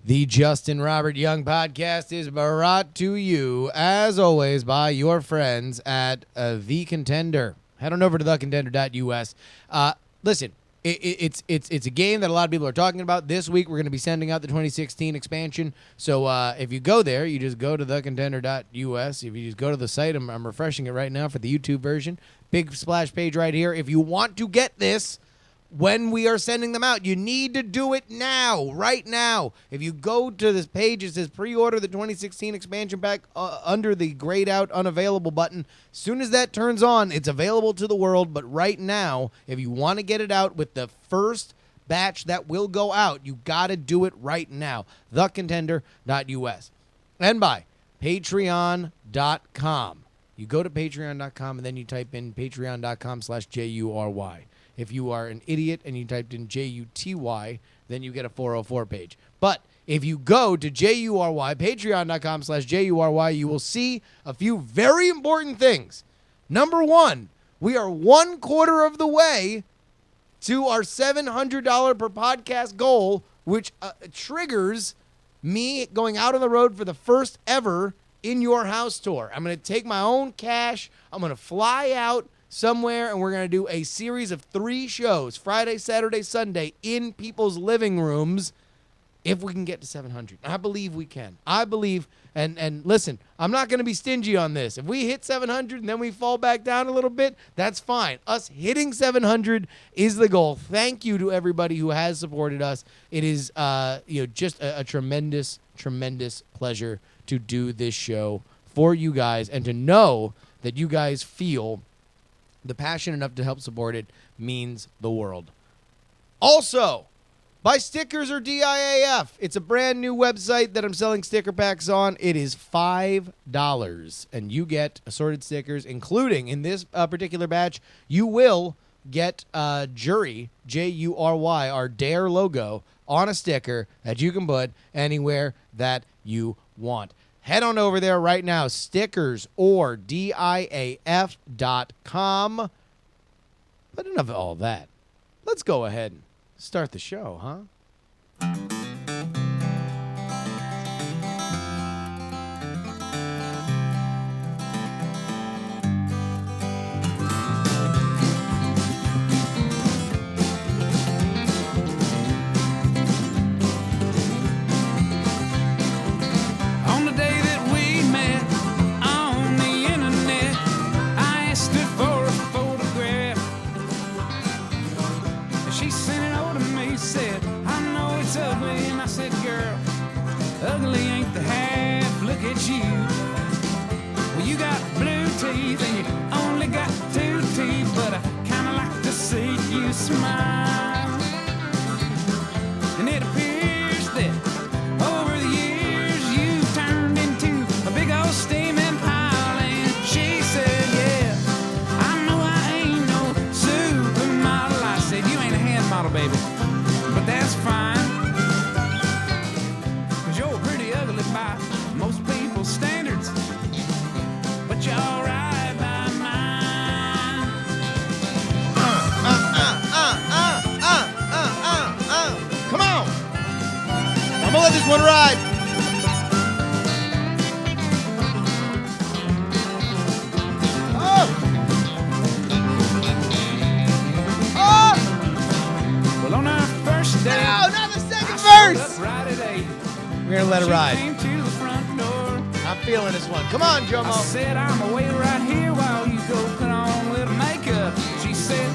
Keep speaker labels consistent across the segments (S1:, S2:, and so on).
S1: The Justin Robert Young podcast is brought to you, as always, by your friends at The Contender. Head on over to thecontender.us. Listen, it's a game that a lot of people are talking about. This week, we're going to be sending out the 2016 expansion. So if you go there, you just go to thecontender.us. If you just go to the site, I'm refreshing it right now for the YouTube version. Big splash page right here. If you want to get this when we are sending them out, you need to do it now, right now. If you go to this page, it says pre-order the 2016 expansion pack under the grayed out unavailable button. As soon as that turns on, it's available to the world. But right now, if you want to get it out with the first batch that will go out, you got to do it right now. Thecontender.us. And by patreon.com. You go to patreon.com and then you type in patreon.com/JuRY. If you are an idiot and you typed in JUTY, then you get a 404 page. But if you go to JuRY, patreon.com/JuRY, you will see a few very important things. Number one, we are 1/4 of the way to our $700 per podcast goal, which triggers me going out on the road for the first ever In Your House tour. I'm going to take my own cash. I'm going to fly out somewhere, and we're going to do a series of 3 shows, Friday, Saturday, Sunday, in people's living rooms, if we can get to 700. I believe we can. I believe, and listen, I'm not going to be stingy on this. If we hit 700 and then we fall back down a little bit, that's fine. Us hitting 700 is the goal. Thank you to everybody who has supported us. It is just a tremendous, tremendous pleasure to do this show for you guys, and to know that you guys feel the passion enough to help support it means the world. Also, buy stickers or DIAF. It's a brand new website that I'm selling sticker packs on. It is $5, and you get assorted stickers, including in this particular batch, you will get JuRY, JuRY, our DARE logo on a sticker that you can put anywhere that you want. Head on over there right now, stickers or DIAF.com. But enough of all that. Let's go ahead and start the show, huh?
S2: Ugly ain't the half, look at you. Well, you got blue teeth and you only got 2 teeth, but I kinda like to see you smile. And it appears that over the years you've turned into a big old steaming pile. And she said, yeah, I know I ain't no supermodel. I said, you ain't a hand model, baby, but that's fine. By most people's standards, but you're all right by mine.
S1: Come on! I'm gonna let this one ride. Oh!
S2: Well, on our first day,
S1: no, not the second verse.
S2: Right at 8.
S1: We're gonna let it ride.
S2: Came to the front door.
S1: I'm feeling this one. Come on, Jomo.
S2: I said, I'm gonna wait right here while you go put on a little makeup. She said,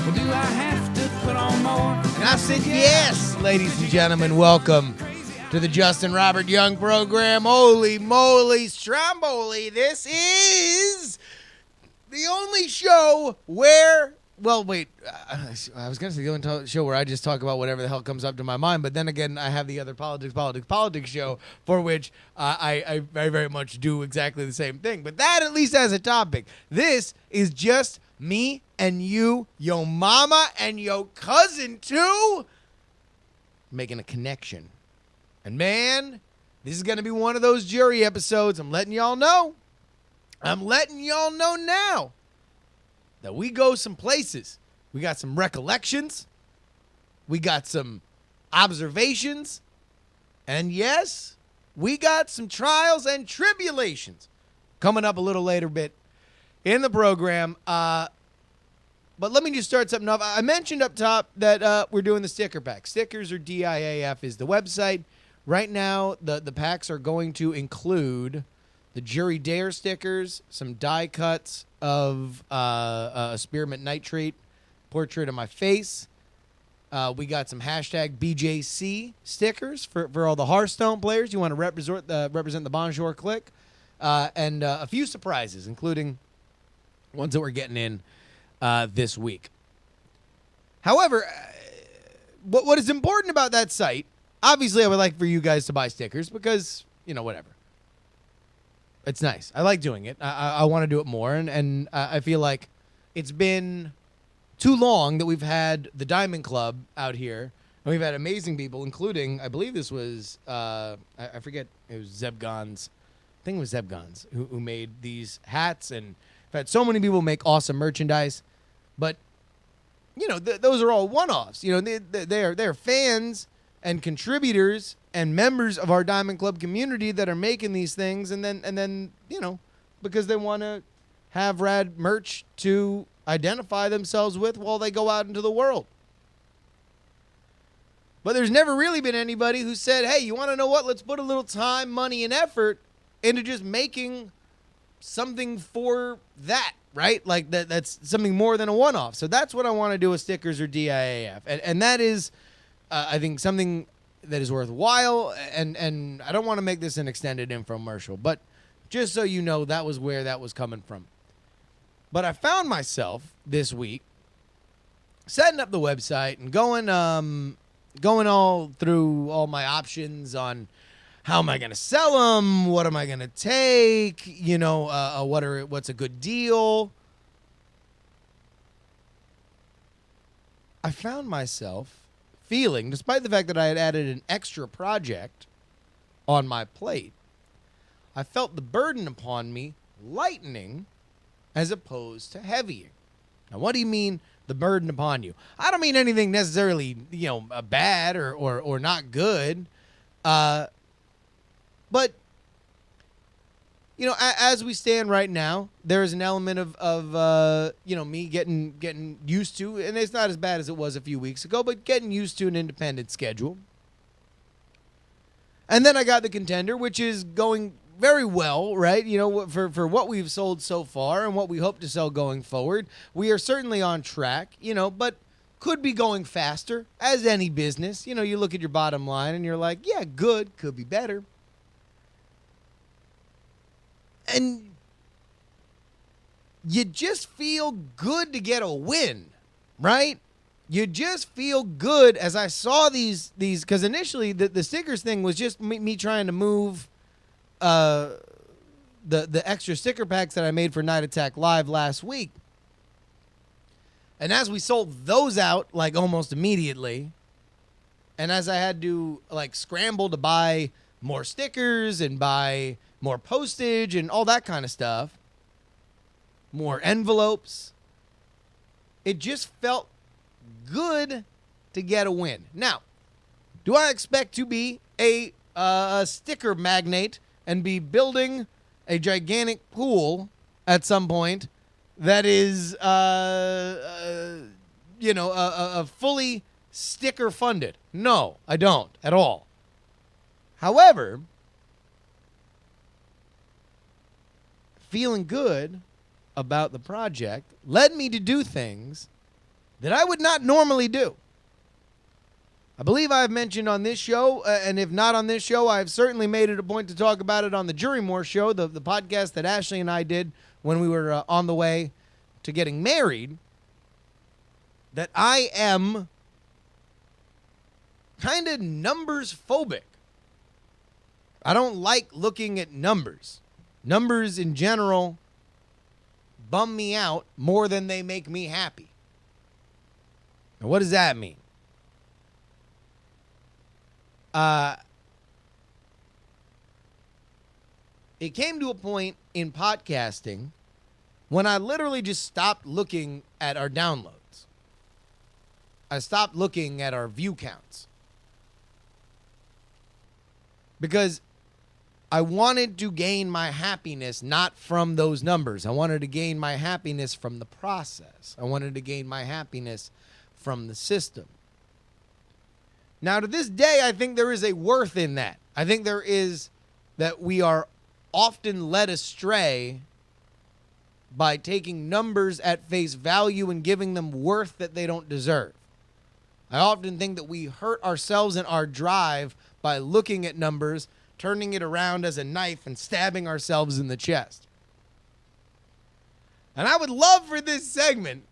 S2: well, do I have to put on more?
S1: And I said, yes, ladies and gentlemen, welcome to the Justin Robert Young program. Holy moly, Stromboli. This is the only show where... Well, wait, I was going to say the only show where I just talk about whatever the hell comes up to my mind, but then again, I have the other politics show for which I very, very much do exactly the same thing. But that at least has a topic. This is just me and you, yo mama and yo cousin too, making a connection. And man, this is going to be one of those JuRY episodes. I'm letting y'all know. I'm letting y'all know now that we go some places. We got some recollections. We got some observations. And yes, we got some trials and tribulations coming up a little later bit in the program. But let me just start something off. I mentioned up top that we're doing the sticker pack. Stickers or DIAF is the website. Right now, the packs are going to include the JuRY Dare stickers, some die cuts of a spearmint nitrate portrait of my face. We got some hashtag BJC stickers for all the Hearthstone players. You want to represent the Bonjour clique. And a few surprises, including ones that we're getting in this week. However, what is important about that site, obviously I would like for you guys to buy stickers because, whatever. It's nice. I like doing it. I want to do it more, and I feel like it's been too long that we've had the Diamond Club out here, and we've had amazing people, including, I believe this was, I forget, it was Zebgon's, I think it was Zebgon's, who made these hats, and I've had so many people make awesome merchandise, but, those are all one-offs. They're fans and contributors and members of our Diamond Club community that are making these things, and then because they want to have rad merch to identify themselves with while they go out into the world. But there's never really been anybody who said, hey, you want to know what? Let's put a little time, money, and effort into just making something for that, right? Like that's something more than a one-off. So that's what I want to do with stickers or DIAF. And that is, I think, something that is worthwhile, and I don't want to make this an extended infomercial, but just so you know, that was where that was coming from. But I found myself this week setting up the website and going all through all my options on how am I going to sell them, what am I going to take, what's a good deal. I found myself feeling, despite the fact that I had added an extra project on my plate, I felt the burden upon me lightening as opposed to heavying. Now, what do you mean the burden upon you? I don't mean anything necessarily, bad or not good. But, as we stand right now, there is an element of me getting used to, and it's not as bad as it was a few weeks ago, but getting used to an independent schedule. And then I got the Contender, which is going very well, right? For what we've sold so far and what we hope to sell going forward, we are certainly on track, but could be going faster, as any business. You look at your bottom line and you're like, yeah, good, could be better. And you just feel good to get a win, right? You just feel good as I saw these because initially the stickers thing was just me trying to move the extra sticker packs that I made for Night Attack Live last week. And as we sold those out, like, almost immediately, and as I had to, like, scramble to buy more stickers and buy more postage and all that kind of stuff, more envelopes, it just felt good to get a win. Now, do I expect to be a sticker magnate and be building a gigantic pool at some point that is, a fully sticker funded? No, I don't at all. However, feeling good about the project led me to do things that I would not normally do. I believe I've mentioned on this show, and if not on this show, I've certainly made it a point to talk about it on the JuRY show, the podcast that Ashley and I did when we were on the way to getting married, that I am kind of numbers phobic. I don't like looking at numbers. Numbers in general bum me out more than they make me happy. Now, what does that mean? It came to a point in podcasting when I literally just stopped looking at our downloads. I stopped looking at our view counts. because I wanted to gain my happiness not from those numbers. I wanted to gain my happiness from the process. I wanted to gain my happiness from the system. Now, to this day, I think there is a worth in that. I think there is that we are often led astray by taking numbers at face value and giving them worth that they don't deserve. I often think that we hurt ourselves in our drive by looking at numbers, turning it around as a knife and stabbing ourselves in the chest. And I would love for this segment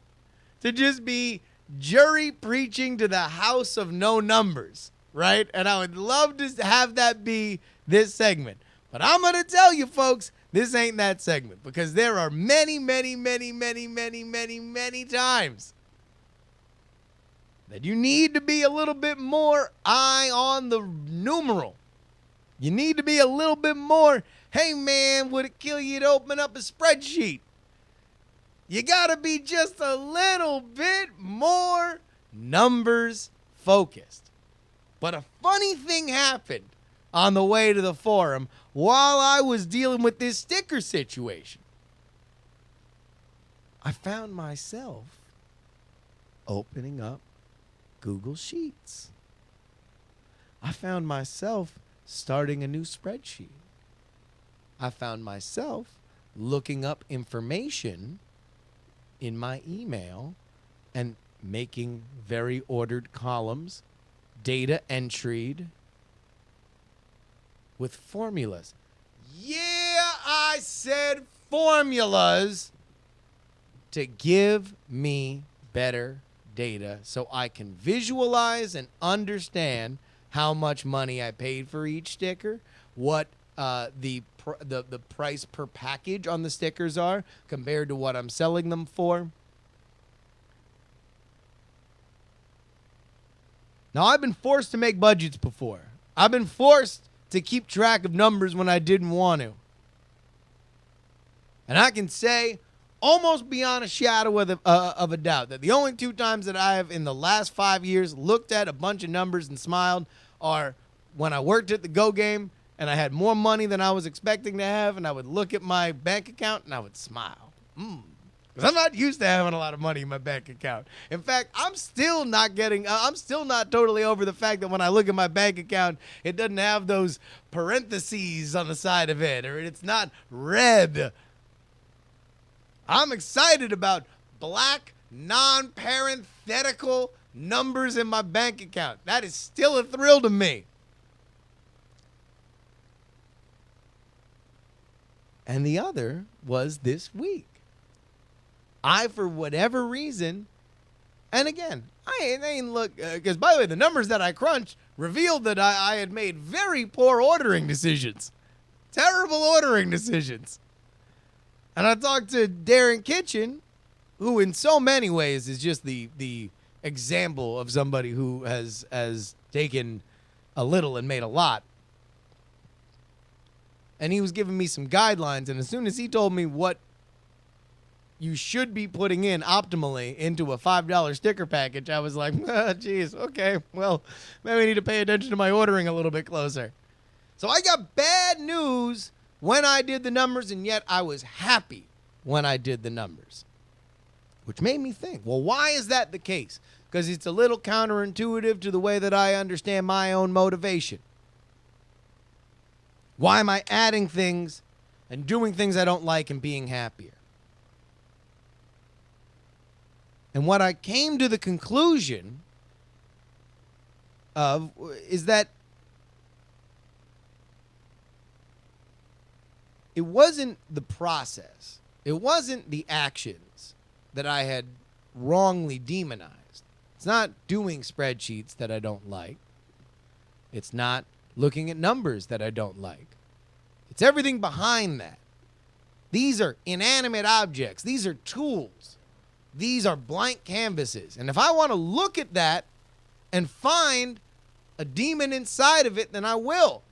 S1: to just be JuRY preaching to the house of no numbers, right? And I would love to have that be this segment. But I'm going to tell you, folks, this ain't that segment, because there are many, many, many, many, many, many, many times that you need to be a little bit more eye on the numeral. You need to be a little bit more, hey man, would it kill you to open up a spreadsheet? You got to be just a little bit more numbers focused. But a funny thing happened on the way to the forum while I was dealing with this sticker situation. I found myself opening up Google Sheets. I found myself starting a new spreadsheet. I found myself looking up information in my email and making very ordered columns, data entered with formulas. Yeah, I said formulas to give me better data so I can visualize and understand how much money I paid for each sticker, what the price per package on the stickers are compared to what I'm selling them for. Now, I've been forced to make budgets before. I've been forced to keep track of numbers when I didn't want to. And I can say, almost beyond a shadow of a doubt, that the only 2 times that I have in the last 5 years looked at a bunch of numbers and smiled are when I worked at the Go Game and I had more money than I was expecting to have, and I would look at my bank account and I would smile. Because I'm not used to having a lot of money in my bank account. In fact, I'm still not totally over the fact that when I look at my bank account, it doesn't have those parentheses on the side of it, or it's not red. I'm excited about black, non-parenthetical numbers in my bank account. That is still a thrill to me. And the other was this week. I, for whatever reason, and again, I ain't look, because by the way, the numbers that I crunched revealed that I had made very poor ordering decisions. Terrible ordering decisions. And I talked to Darren Kitchen, who in so many ways is just the example of somebody who has taken a little and made a lot. And he was giving me some guidelines, and as soon as he told me what you should be putting in optimally into a $5 sticker package, I was like, geez, okay, well, maybe I need to pay attention to my ordering a little bit closer. So I got bad news when I did the numbers, and yet I was happy when I did the numbers. Which made me think, well, why is that the case? Because it's a little counterintuitive to the way that I understand my own motivation. Why am I adding things and doing things I don't like and being happier? And what I came to the conclusion of is that it wasn't the process. It wasn't the actions that I had wrongly demonized. It's not doing spreadsheets that I don't like. It's not looking at numbers that I don't like. It's everything behind that. These are inanimate objects. These are tools. These are blank canvases. And if I want to look at that and find a demon inside of it, then I will.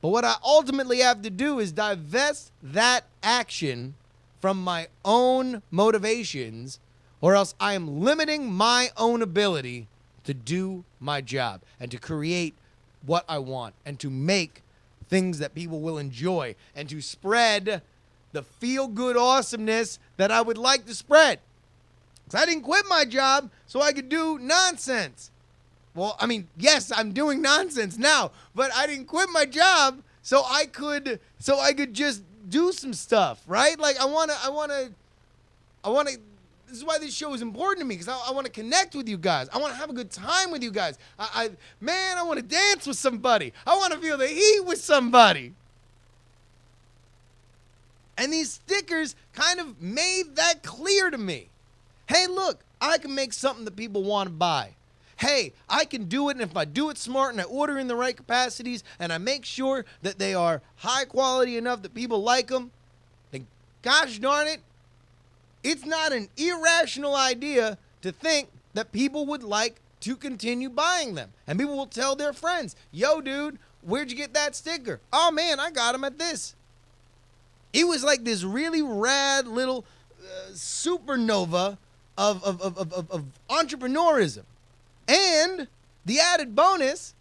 S1: But what I ultimately have to do is divest that action from my own motivations, or else I am limiting my own ability to do my job and to create what I want and to make things that people will enjoy and to spread the feel-good awesomeness that I would like to spread. Because I didn't quit my job so I could do nonsense. Well, I mean, yes, I'm doing nonsense now, but I didn't quit my job so I could just do some stuff, right? Like I want to this is why this show is important to me, because I want to connect with you guys. I want to have a good time with you guys. I want to dance with somebody. I want to feel the heat with somebody. And these stickers kind of made that clear to me. Hey, look, I can make something that people want to buy. Hey, I can do it, and if I do it smart and I order in the right capacities and I make sure that they are high quality enough that people like them, then gosh darn it, it's not an irrational idea to think that people would like to continue buying them. And people will tell their friends, yo, dude, where'd you get that sticker? Oh, man, I got them at this. It was like this really rad little supernova of entrepreneurism. And the added bonus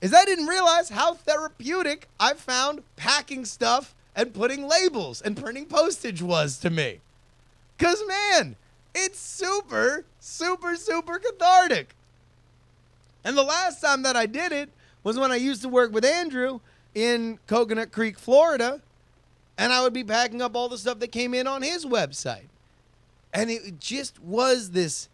S1: is I didn't realize how therapeutic I found packing stuff and putting labels and printing postage was to me. Because, man, it's super, super, super cathartic. And the last time that I did it was when I used to work with Andrew in Coconut Creek, Florida, and I would be packing up all the stuff that came in on his website. And it just was this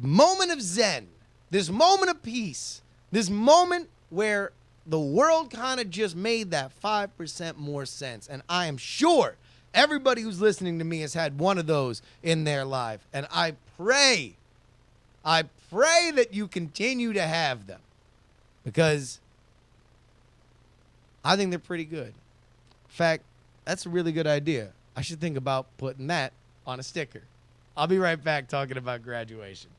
S1: moment of zen, this moment of peace, this moment where the world kind of just made that 5% more sense. And I am sure everybody who's listening to me has had one of those in their life. And I pray that you continue to have them, because I think they're pretty good. In fact, that's a really good idea. I should think about putting that on a sticker. I'll be right back talking about graduation.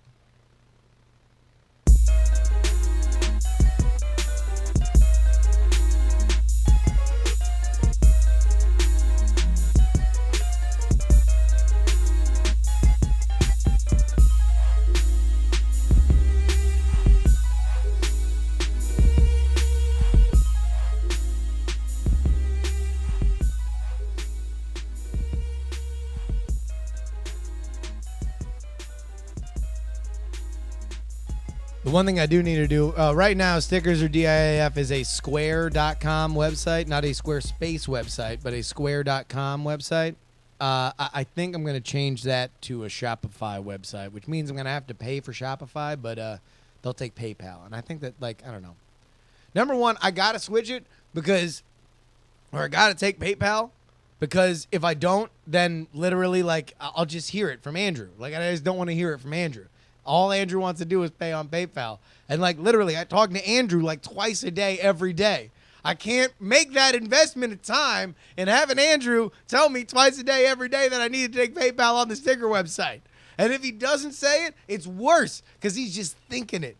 S1: The one thing I do need to do right now, Stickers or DIAF is a square.com website, not a Squarespace website, but a square.com website. I think I'm going to change that to a Shopify website, which means I'm going to have to pay for Shopify, but they'll take PayPal. And I think that, like, I don't know. Number one, I got to switch it I got to take PayPal, because if I don't, then literally, like, I'll just hear it from Andrew. Like, I just don't want to hear it from Andrew. All Andrew wants to do is pay on PayPal. And, like, literally, I talk to Andrew, like, twice a day, every day. I can't make that investment of time and having Andrew tell me twice a day, every day, that I need to take PayPal on the sticker website. And if he doesn't say it, it's worse, because he's just thinking it.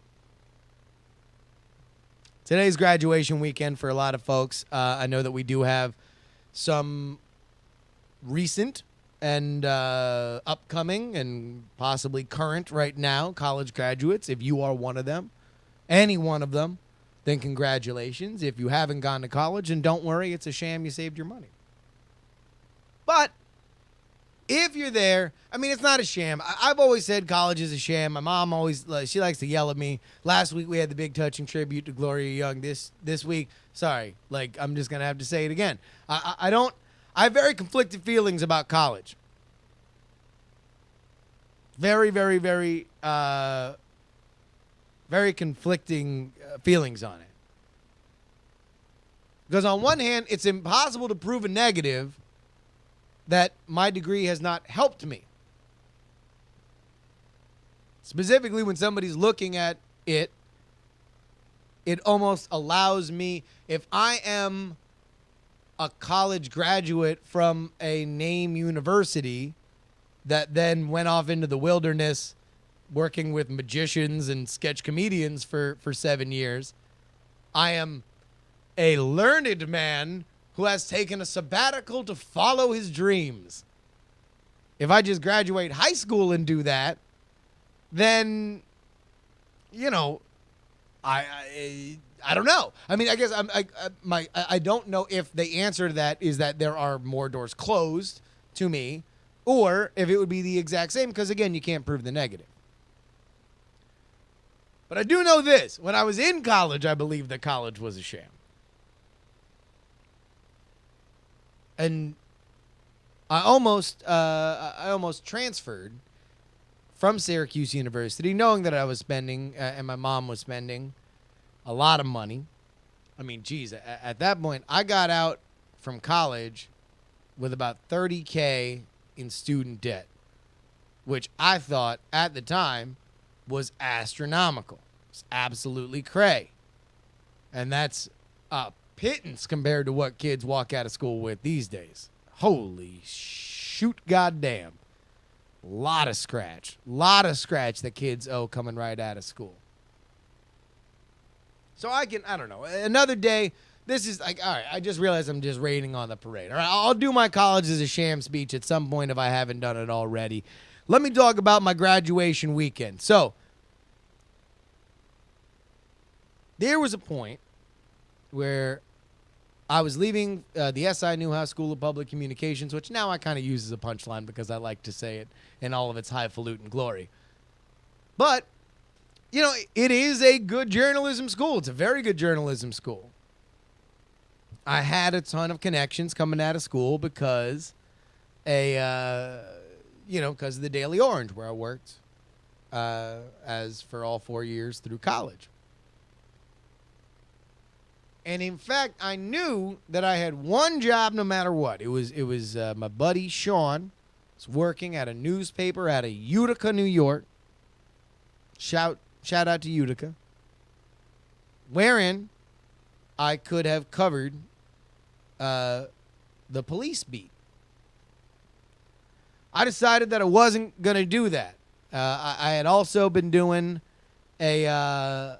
S1: Today's graduation weekend for a lot of folks. I know that we do have some recent and upcoming and possibly current right now college graduates. If you are one of them, any one of them, then congratulations. If you haven't gone to college, then don't worry, it's a sham, you saved your money. But if you're there, I mean, it's not a sham. I've always said college is a sham. My mom always, she likes to yell at me. Last week we had the big touching tribute to Gloria Young. This week, sorry, like, I'm just going to have to say it again. I have very conflicted feelings about college. Very, very, very, very conflicting feelings on it. Because on one hand, it's impossible to prove a negative that my degree has not helped me. Specifically, when somebody's looking at it, it almost allows me, if I am a college graduate from a name university that then went off into the wilderness working with magicians and sketch comedians for 7 years, I am a learned man who has taken a sabbatical to follow his dreams. If I just graduate high school and do that, then, you know, I don't know. I mean, I guess I don't know if the answer to that is that there are more doors closed to me, or if it would be the exact same, because again, you can't prove the negative. But I do know this. When I was in college, I believed that college was a sham. And I almost transferred from Syracuse University, knowing that I was spending, and my mom was spending, a lot of money. I mean, geez, at that point, I got out from college with about $30K in student debt, which I thought at the time was astronomical. It's absolutely cray. And that's a pittance compared to what kids walk out of school with these days. Holy shoot, goddamn. Lot of scratch that kids owe coming right out of school. So I don't know, another day, this is like, all right, I just realized I'm just raining on the parade. All right, I'll do my college as a sham speech at some point if I haven't done it already. Let me talk about my graduation weekend. So, there was a point where I was leaving the SI Newhouse School of Public Communications, which now I kind of use as a punchline because I like to say it in all of its highfalutin glory. But, you know, it is a good journalism school. It's a very good journalism school. I had a ton of connections coming out of school because because of the Daily Orange, where I worked as for all 4 years through college. And in fact, I knew that I had one job no matter what. It was my buddy Sean was working at a newspaper out of Utica, New York. Shout out to Utica. Wherein I could have covered the police beat. I decided that I wasn't going to do that. I had also been doing doing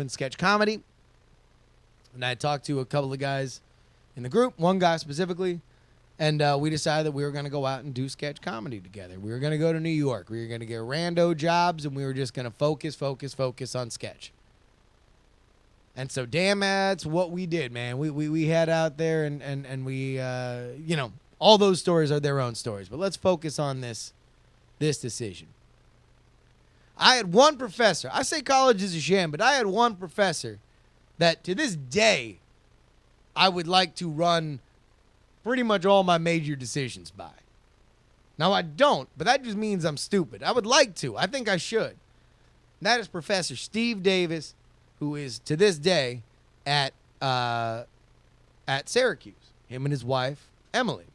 S1: sketch comedy. And I talked to a couple of guys in the group, one guy specifically, and we decided that we were going to go out and do sketch comedy together. We were going to go to New York. We were going to get rando jobs, and we were just going to focus on sketch. And so, damn, that's what we did, man. We had out there, and we, all those stories are their own stories. But let's focus on this decision. I had one professor. I say college is a sham, but I had one professor that to this day I would like to run pretty much all my major decisions by. Now, I don't, but that just means I'm stupid. I would like to. I think I should. And that is Professor Steve Davis, who is to this day at Syracuse. Him and his wife, Emily.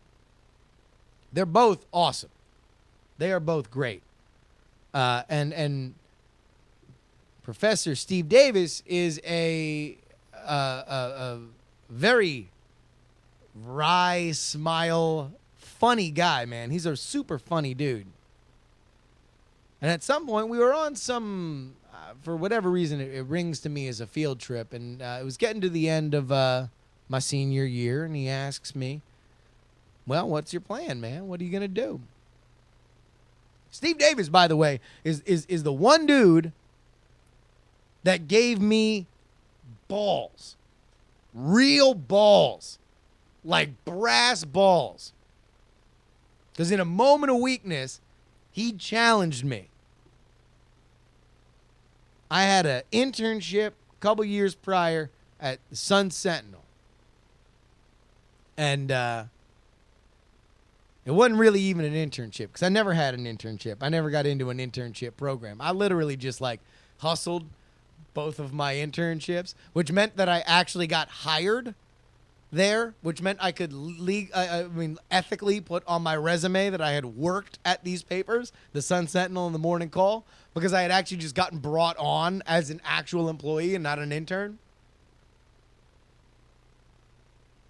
S1: They're both awesome. They are both great. And Professor Steve Davis is a very wry, smile, funny guy, man. He's a super funny dude. And at some point, we were on some, for whatever reason, it rings to me as a field trip. And it was getting to the end of my senior year, and he asks me, well, what's your plan, man? What are you going to do? Steve Davis, by the way, is the one dude that gave me balls. Real balls. Like brass balls. Because in a moment of weakness, he challenged me. I had an internship a couple years prior at the Sun Sentinel. And it wasn't really even an internship because I never had an internship. I never got into an internship program. I literally just hustled both of my internships, which meant that I actually got hired there, which meant I could ethically put on my resume that I had worked at these papers, the Sun Sentinel and the Morning Call, because I had actually just gotten brought on as an actual employee and not an intern.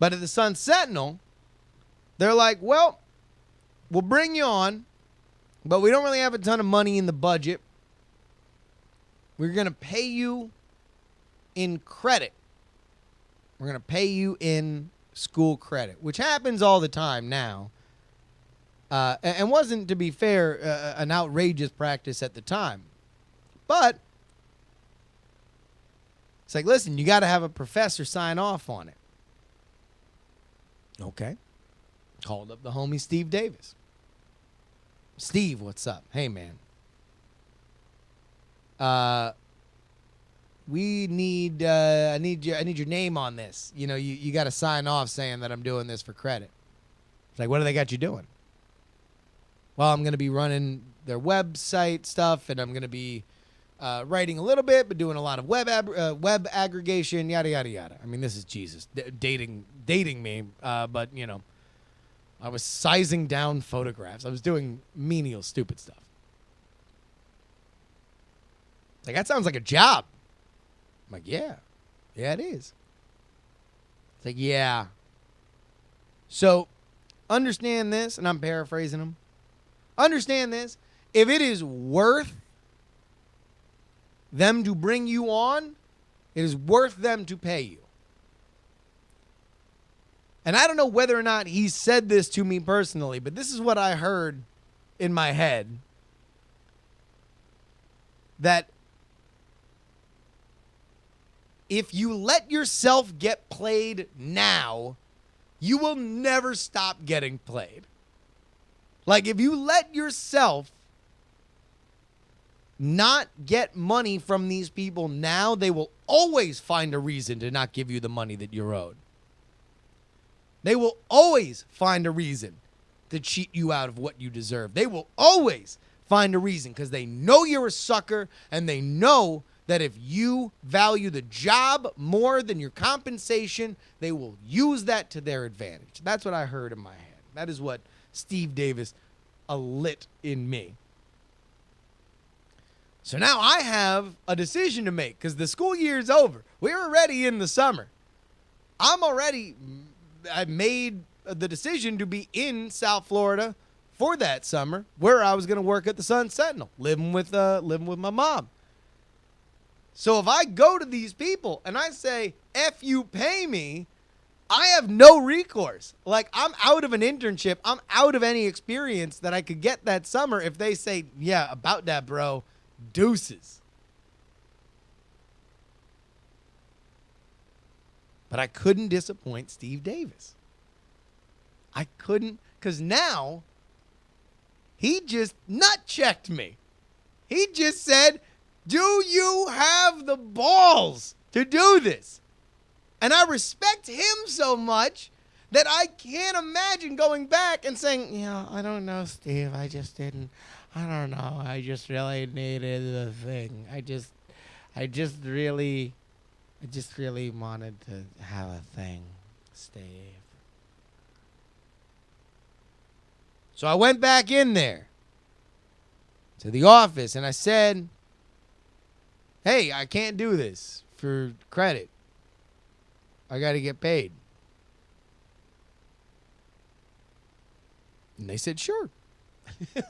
S1: But at the Sun Sentinel, they're like, well, we'll bring you on, but we don't really have a ton of money in the budget. We're going to pay you in credit. We're going to pay you in school credit, which happens all the time now. And wasn't, to be fair, an outrageous practice at the time. But It's like, listen, you got to have a professor sign off on it. Okay. Called up the homie Steve Davis. Steve, what's up? Hey, man. We need I need your name on this. You know, you got to sign off saying that I'm doing this for credit. It's like, what do they got you doing? Well, I'm going to be running their website stuff, and I'm going to be writing a little bit, but doing a lot of web aggregation, yada yada yada. I mean, this is Jesus dating me, but you know, I was sizing down photographs. I was doing menial, stupid stuff. Like, that sounds like a job. I'm like, yeah, it is. It's like, yeah. So, understand this, and I'm paraphrasing him. Understand this. If it is worth them to bring you on, it is worth them to pay you. And I don't know whether or not he said this to me personally, but this is what I heard in my head. That if you let yourself get played now, you will never stop getting played. Like, if you let yourself not get money from these people now, they will always find a reason to not give you the money that you're owed. They will always find a reason to cheat you out of what you deserve. They will always find a reason because they know you're a sucker, and they know that if you value the job more than your compensation, they will use that to their advantage. That's what I heard in my head. That is what Steve Davis lit in me. So now I have a decision to make because the school year is over. We're already in the summer. I made the decision to be in South Florida for that summer, where I was going to work at the Sun Sentinel, living with my mom. So if I go to these people and I say, F you pay me, I have no recourse. Like, I'm out of an internship. I'm out of any experience that I could get that summer if they say, yeah, about that, bro, deuces. But I couldn't disappoint Steve Davis. I couldn't, because now he just nut-checked me. He just said, do you have the balls to do this? And I respect him so much that I can't imagine going back and saying, yeah, I don't know, Steve. I just don't know. I just really needed the thing. I just really wanted to have a thing, Steve. So I went back in there to the office and I said, hey, I can't do this for credit. I got to get paid. And they said, sure.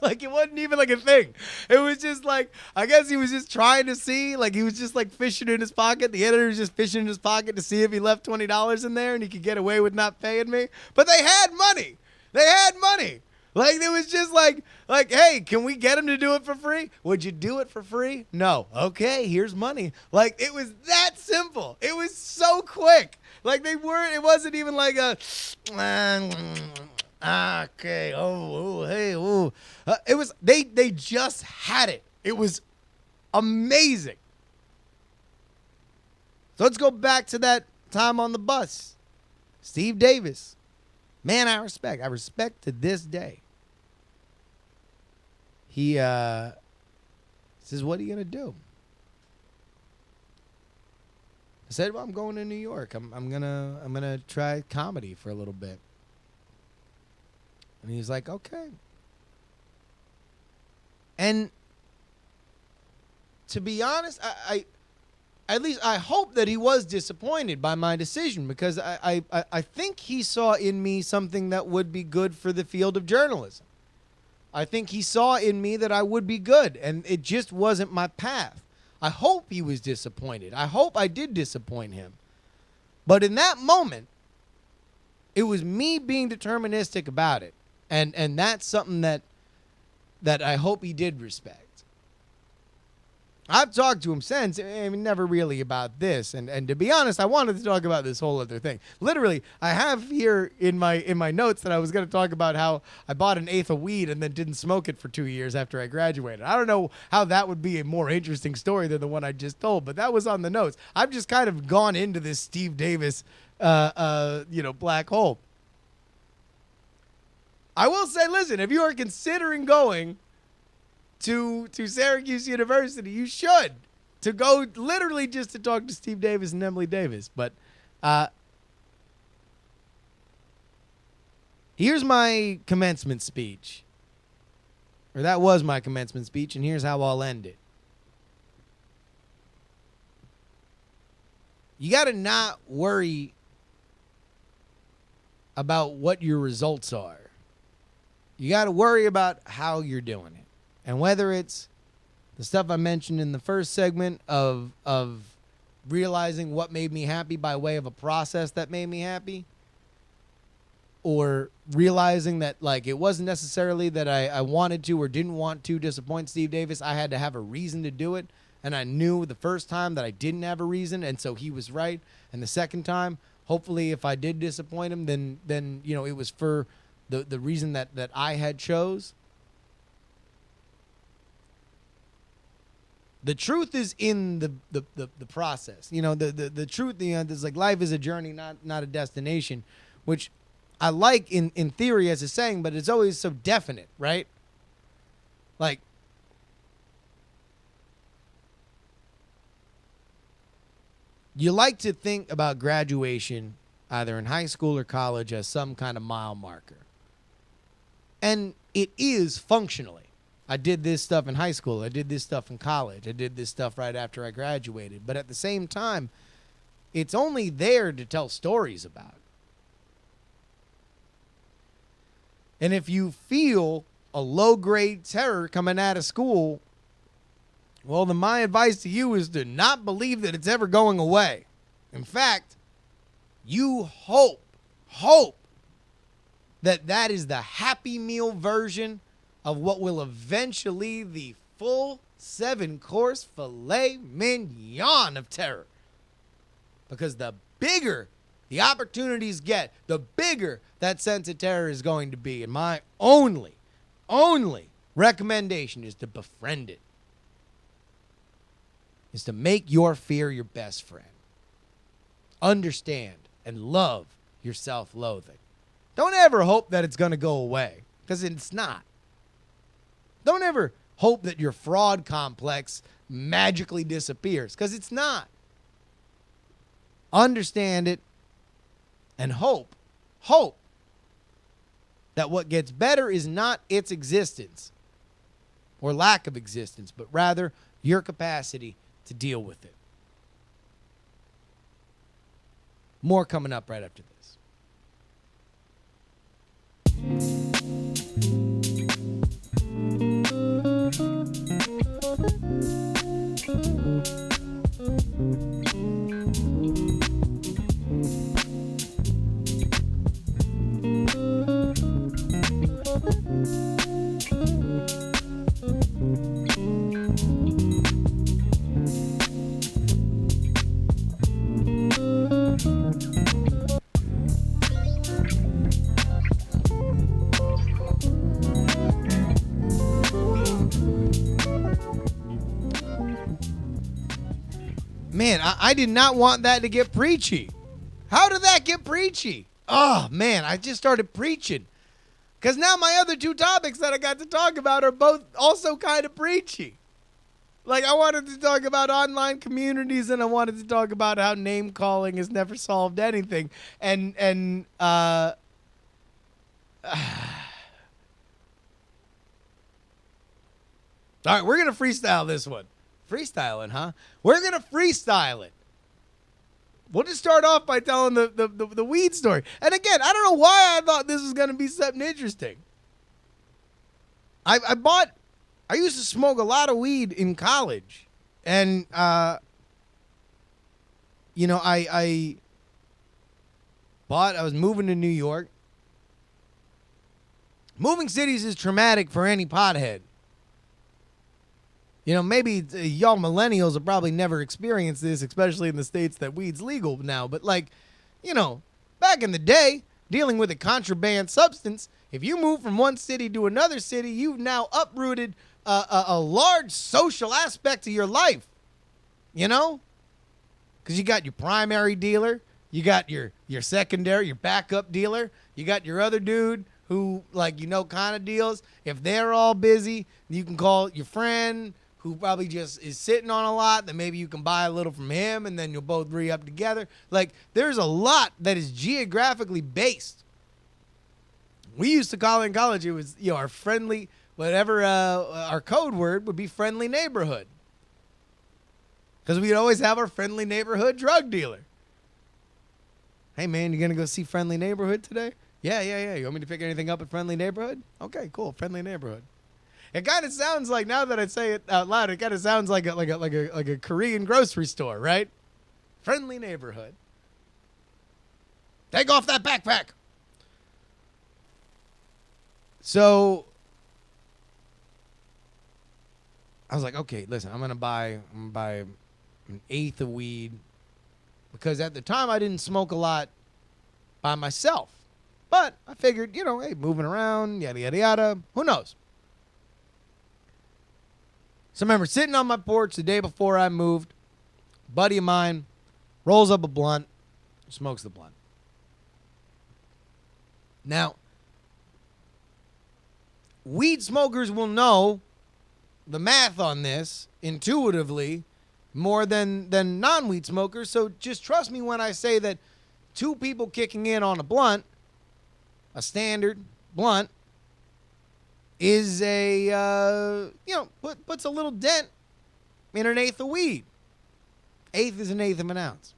S1: Like, it wasn't even like a thing. It was just like, I guess he was just trying to see, like, he was just like fishing in his pocket. The editor was just fishing in his pocket to see if he left $20 in there and he could get away with not paying me. But they had money. They had money. Like, it was just like, hey, can we get him to do it for free? Would you do it for free? No. Okay, here's money. Like, it was that simple. It was so quick. Like, it wasn't even like a, okay, hey, it was, they just had it. It was amazing. So let's go back to that time on the bus. Steve Davis. Man, I respect to this day. He says, what are you going to do? I said, well, I'm going to New York. I'm gonna try comedy for a little bit. And he's like, okay. And to be honest, I at least I hope that he was disappointed by my decision, because I think he saw in me something that would be good for the field of journalism. I think he saw in me that I would be good, and it just wasn't my path. I hope he was disappointed. I hope I did disappoint him. But in that moment, it was me being deterministic about it. And that's something that I hope he did respect. I've talked to him since, I mean, never really about this. And to be honest, I wanted to talk about this whole other thing. Literally, I have here in my notes that I was going to talk about how I bought an eighth of weed and then didn't smoke it for 2 years after I graduated. I don't know how that would be a more interesting story than the one I just told, but that was on the notes. I've just kind of gone into this Steve Davis, black hole. I will say, listen, if you are considering going to Syracuse University, you should, to go literally just to talk to Steve Davis and Emily Davis. But here's my commencement speech, or that was my commencement speech, and here's how I'll end it. You got to not worry about what your results are. You got to worry about how you're doing it. And whether it's the stuff I mentioned in the first segment of realizing what made me happy by way of a process that made me happy, or realizing that, like, it wasn't necessarily that I wanted to or didn't want to disappoint Steve Davis. I had to have a reason to do it. And I knew the first time that I didn't have a reason, and so he was right. And the second time, hopefully if I did disappoint him, then it was for the reason that I had chose. The truth is in the process. The truth, there's like, life is a journey, not a destination, which I like in theory as a saying, but it's always so definite, right? Like, you like to think about graduation, either in high school or college, as some kind of mile marker. And it is functionally. I did this stuff in high school. I did this stuff in college. I did this stuff right after I graduated. But at the same time, it's only there to tell stories about. And if you feel a low-grade terror coming out of school, well, then my advice to you is to not believe that it's ever going away. In fact, you hope that is the Happy Meal version of what will eventually the full 7-course filet mignon of terror. Because the bigger the opportunities get, the bigger that sense of terror is going to be. And my only recommendation is to befriend it. Is to make your fear your best friend. Understand and love your self-loathing. Don't ever hope that it's going to go away, because it's not. Don't ever hope that your fraud complex magically disappears, because it's not. Understand it and hope that what gets better is not its existence or lack of existence, but rather your capacity to deal with it. More coming up right after this. Man, I did not want that to get preachy. How did that get preachy? Oh, man, I just started preaching. Because now my other two topics that I got to talk about are both also kind of preachy. Like, I wanted to talk about online communities, and I wanted to talk about how name calling has never solved anything. And all right, we're going to freestyle this one. Freestyling, huh? We're going to freestyle it. We'll just start off by telling the weed story. And again, I don't know why I thought this was going to be something interesting. I used to smoke a lot of weed in college. And, I was moving to New York. Moving cities is traumatic for any pothead. You know, maybe y'all millennials have probably never experienced this, especially in the states that weed's legal now. But like, you know, back in the day, dealing with a contraband substance, if you move from one city to another city, you've now uprooted a large social aspect of your life. You know, because you got your primary dealer, you got your secondary, your backup dealer, you got your other dude who, like, you know, kind of deals. If they're all busy, you can call your friend who probably just is sitting on a lot, then maybe you can buy a little from him, and then you'll both re-up together. Like, there's a lot that is geographically based. We used to call in college, it was, you know, our friendly, whatever our code word would be friendly neighborhood. Because we'd always have our friendly neighborhood drug dealer. Hey, man, you going to go see Friendly Neighborhood today? Yeah. You want me to pick anything up at Friendly Neighborhood? Okay, cool. Friendly Neighborhood. It kind of sounds like, now that I say it out loud, it kind of sounds like a Korean grocery store, right? Friendly Neighborhood. Take off that backpack. So I was like, okay, listen, I'm gonna buy an eighth of weed, because at the time I didn't smoke a lot by myself. But I figured, you know, hey, moving around, yada, yada, yada, who knows? So I remember sitting on my porch the day before I moved, a buddy of mine rolls up a blunt, smokes the blunt. Now, weed smokers will know the math on this intuitively more than non-weed smokers, so just trust me when I say that two people kicking in on a blunt, a standard blunt, is puts a little dent in an eighth of weed. Eighth is an eighth of an ounce.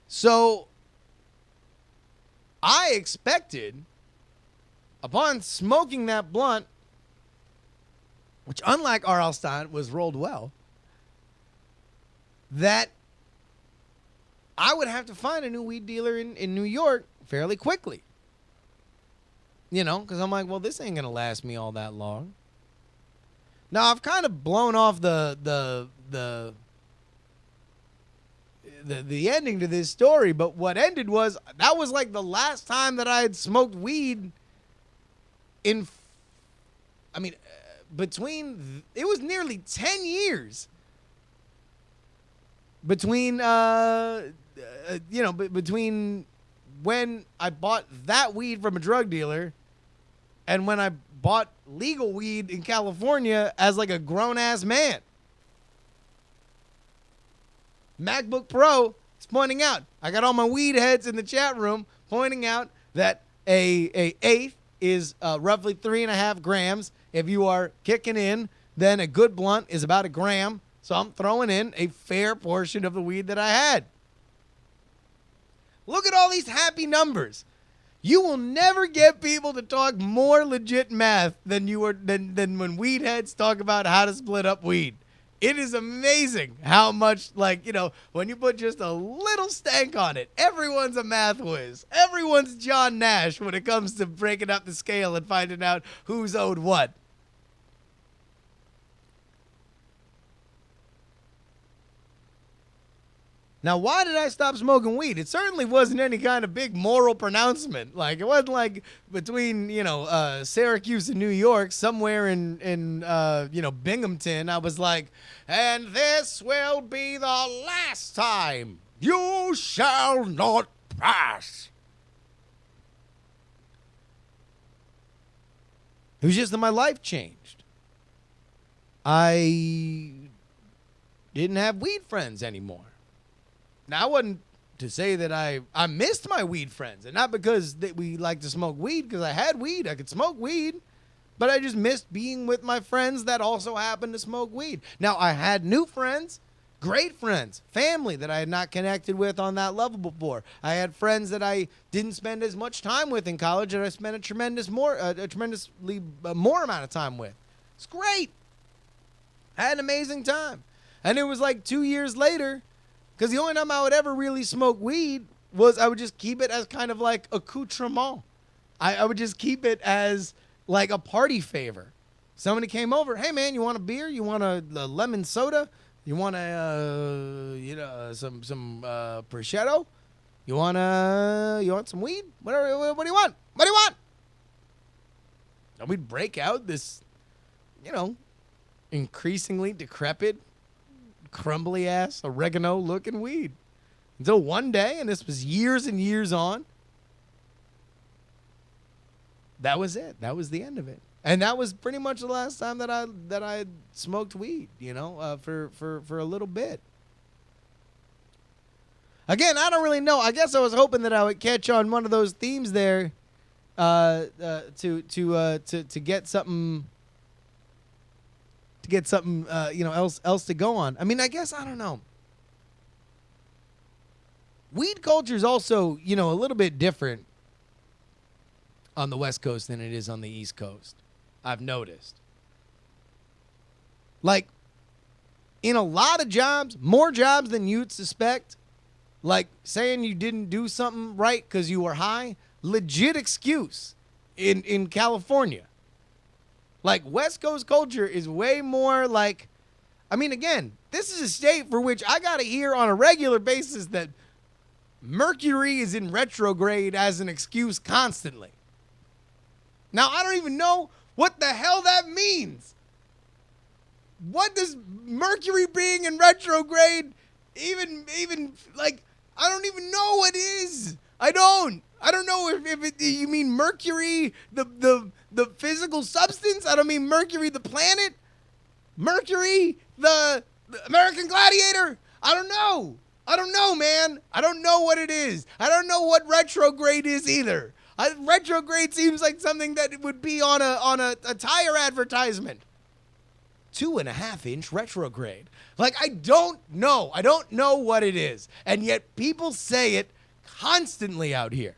S1: So I expected, upon smoking that blunt, which unlike R.L. Stein was rolled well, that I would have to find a new weed dealer in New York fairly quickly. You know, because I'm like, well, this ain't going to last me all that long. Now, I've kind of blown off the ending to this story, but what ended was, that was like the last time that I had smoked weed it was nearly 10 years between between when I bought that weed from a drug dealer and when I bought legal weed in California as like a grown-ass man. MacBook Pro is pointing out, I got all my weed heads in the chat room pointing out that a eighth is roughly 3.5 grams. If you are kicking in, then a good blunt is about a gram. So I'm throwing in a fair portion of the weed that I had. Look at all these happy numbers. You will never get people to talk more legit math than when weed heads talk about how to split up weed. It is amazing how much, when you put just a little stank on it, everyone's a math whiz. Everyone's John Nash when it comes to breaking up the scale and finding out who's owed what. Now, why did I stop smoking weed? It certainly wasn't any kind of big moral pronouncement. Like, it wasn't like between, Syracuse and New York, somewhere in Binghamton, I was like, and this will be the last time you shall not pass. It was just that my life changed. I didn't have weed friends anymore. Now, I wasn't to say that I missed my weed friends, and not because we like to smoke weed, because I had weed, I could smoke weed, but I just missed being with my friends that also happened to smoke weed. Now, I had new friends, great friends, family that I had not connected with on that level before. I had friends that I didn't spend as much time with in college, and I spent a tremendously more amount of time with. It's great. I had an amazing time. And it was like 2 years later, because the only time I would ever really smoke weed was I would just keep it as kind of like accoutrement. I would just keep it as like a party favor. Somebody came over. Hey, man, you want a beer? You want a lemon soda? You want some prosciutto? You want some weed? Whatever. What do you want? What do you want? And we'd break out this, increasingly decrepit, crumbly ass oregano looking weed. Until one day, and this was years and years on, that was it. That was the end of it. And that was pretty much the last time that I smoked weed, for a little bit. Again, I don't really know. I guess I was hoping that I would catch on one of those themes there, to get something, else to go on. I mean, I guess I don't know. Weed culture is also, a little bit different on the West Coast than it is on the East Coast. I've noticed. Like, in a lot of jobs, more jobs than you'd suspect, like saying you didn't do something right because you were high, legit excuse in California. Like, West Coast culture is way more like, I mean, again, this is a state for which I got to hear on a regular basis that Mercury is in retrograde as an excuse constantly. Now, I don't even know what the hell that means. What does Mercury being in retrograde even like, I don't even know what it is. I don't know if you mean Mercury, the physical substance. I don't mean Mercury, the planet. Mercury, the American Gladiator. I don't know, man. I don't know what it is. I don't know what retrograde is either. Retrograde seems like something that would be on a tire advertisement. 2.5-inch retrograde. Like, I don't know. I don't know what it is. And yet people say it constantly out here.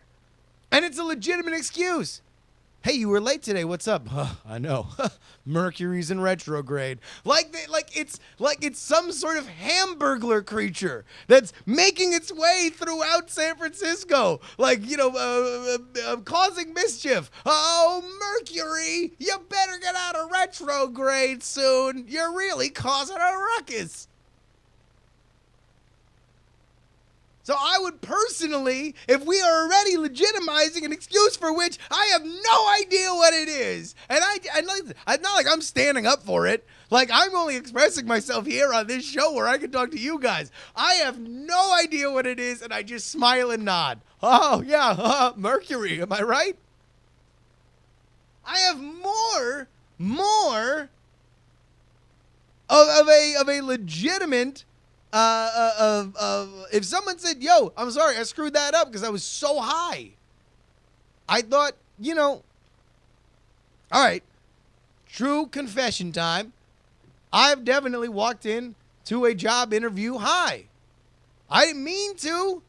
S1: And it's a legitimate excuse. Hey, you were late today. What's up? I know. Mercury's in retrograde. Like it's some sort of hamburglar creature that's making its way throughout San Francisco. Like, causing mischief. Oh, Mercury, you better get out of retrograde soon. You're really causing a ruckus. So I would personally, if we are already legitimizing an excuse for which I have no idea what it is, and I'm not like I'm standing up for it, like I'm only expressing myself here on this show where I can talk to you guys. I have no idea what it is, and I just smile and nod. Oh, yeah, Mercury, am I right? I have more of a legitimate if someone said, yo, I'm sorry, I screwed that up because I was so high. I thought, all right, true confession time. I've definitely walked in to a job interview high. I didn't mean to.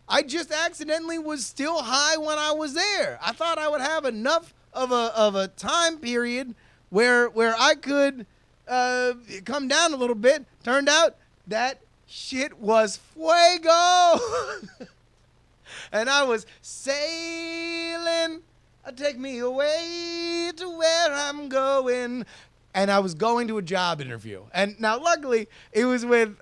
S1: I just accidentally was still high when I was there. I thought I would have enough of a time period where I could come down a little bit. Turned out that shit was fuego. And I was sailing, take me away to where I'm going. And I was going to a job interview. And now luckily it was with